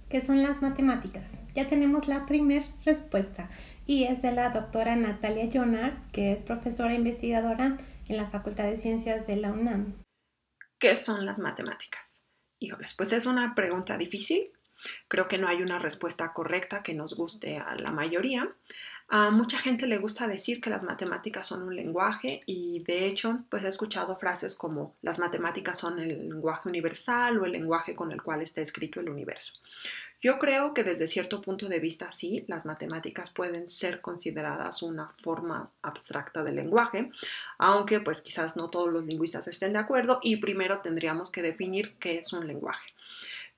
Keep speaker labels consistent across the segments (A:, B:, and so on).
A: ¿Qué son las matemáticas? Ya tenemos la primera respuesta y es de la doctora Natalia Jonard, que es profesora investigadora en la Facultad de Ciencias de la UNAM.
B: ¿Qué son las matemáticas? Híjoles, pues es una pregunta difícil. Creo que no hay una respuesta correcta que nos guste a la mayoría. A mucha gente le gusta decir que las matemáticas son un lenguaje y de hecho pues he escuchado frases como las matemáticas son el lenguaje universal o el lenguaje con el cual está escrito el universo. Yo creo que desde cierto punto de vista sí, las matemáticas pueden ser consideradas una forma abstracta del lenguaje, aunque pues quizás no todos los lingüistas estén de acuerdo y primero tendríamos que definir qué es un lenguaje.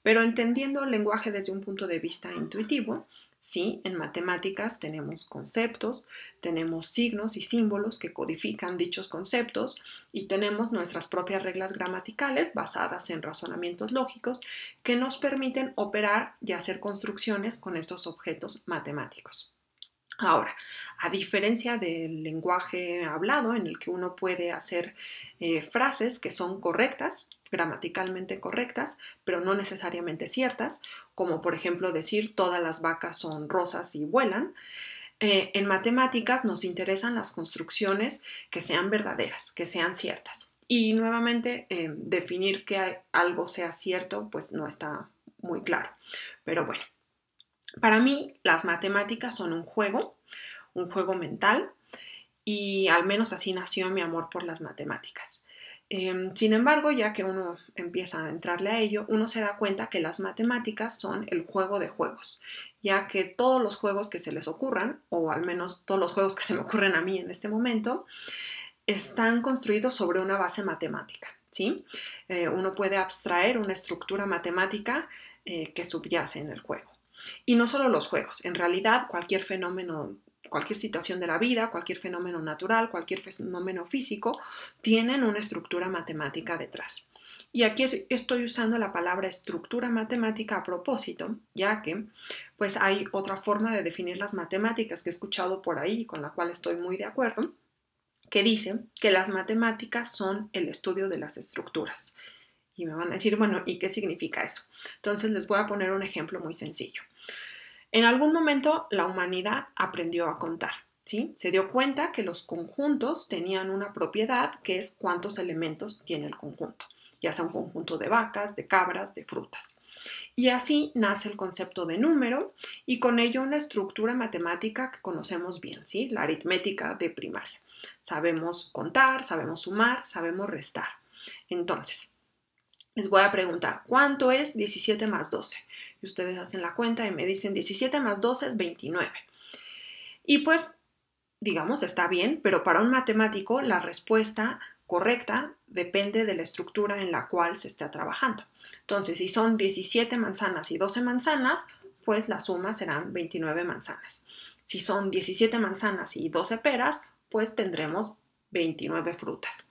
B: Pero entendiendo el lenguaje desde un punto de vista intuitivo, sí, en matemáticas tenemos conceptos, tenemos signos y símbolos que codifican dichos conceptos y tenemos nuestras propias reglas gramaticales basadas en razonamientos lógicos que nos permiten operar y hacer construcciones con estos objetos matemáticos. Ahora, a diferencia del lenguaje hablado, en el que uno puede hacer frases que son correctas, gramaticalmente correctas, pero no necesariamente ciertas, como por ejemplo decir todas las vacas son rosas y vuelan, en matemáticas nos interesan las construcciones que sean verdaderas, que sean ciertas. Y nuevamente, definir que algo sea cierto, pues no está muy claro. Pero bueno, para mí las matemáticas son un juego mental, y al menos así nació mi amor por las matemáticas. Sin embargo, ya que uno empieza a entrarle a ello, uno se da cuenta que las matemáticas son el juego de juegos, ya que todos los juegos que se les ocurran, o al menos todos los juegos que se me ocurren a mí en este momento, están construidos sobre una base matemática. ¿Sí? Uno puede abstraer una estructura matemática que subyace en el juego. Y no solo los juegos, en realidad cualquier fenómeno, cualquier situación de la vida, cualquier fenómeno natural, cualquier fenómeno físico, tienen una estructura matemática detrás. Y aquí estoy usando la palabra estructura matemática a propósito, ya que pues hay otra forma de definir las matemáticas que he escuchado por ahí y con la cual estoy muy de acuerdo, que dice que las matemáticas son el estudio de las estructuras. Y me van a decir, bueno, ¿y qué significa eso? Entonces les voy a poner un ejemplo muy sencillo. En algún momento la humanidad aprendió a contar, ¿sí? Se dio cuenta que los conjuntos tenían una propiedad que es cuántos elementos tiene el conjunto, ya sea un conjunto de vacas, de cabras, de frutas. Y así nace el concepto de número y con ello una estructura matemática que conocemos bien, ¿sí? La aritmética de primaria. Sabemos contar, sabemos sumar, sabemos restar. Entonces, les voy a preguntar, ¿cuánto es 17 más 12? Y ustedes hacen la cuenta y me dicen 17 más 12 es 29. Y pues, digamos, está bien, pero para un matemático la respuesta correcta depende de la estructura en la cual se está trabajando. Entonces, si son 17 manzanas y 12 manzanas, pues la suma serán 29 manzanas. Si son 17 manzanas y 12 peras, pues tendremos 29 frutas.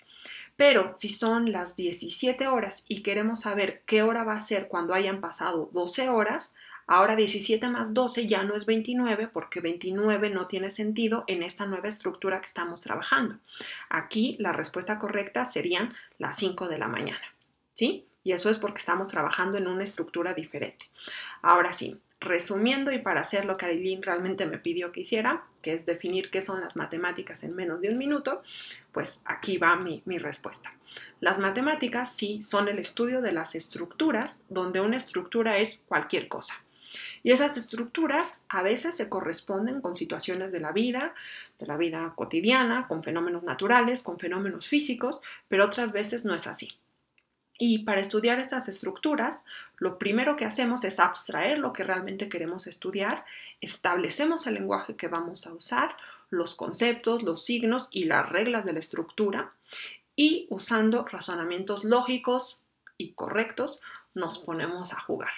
B: Pero si son las 17 horas y queremos saber qué hora va a ser cuando hayan pasado 12 horas, ahora 17 más 12 ya no es 29 porque 29 no tiene sentido en esta nueva estructura que estamos trabajando. Aquí la respuesta correcta serían las 5 de la mañana, ¿sí? Y eso es porque estamos trabajando en una estructura diferente. Ahora sí, resumiendo y para hacer lo que Aileen realmente me pidió que hiciera, que es definir qué son las matemáticas en menos de un minuto, pues aquí va mi respuesta. Las matemáticas sí son el estudio de las estructuras, donde una estructura es cualquier cosa. Y esas estructuras a veces se corresponden con situaciones de la vida cotidiana, con fenómenos naturales, con fenómenos físicos, pero otras veces no es así. Y para estudiar estas estructuras, lo primero que hacemos es abstraer lo que realmente queremos estudiar, establecemos el lenguaje que vamos a usar, los conceptos, los signos y las reglas de la estructura, y usando razonamientos lógicos y correctos nos ponemos a jugar.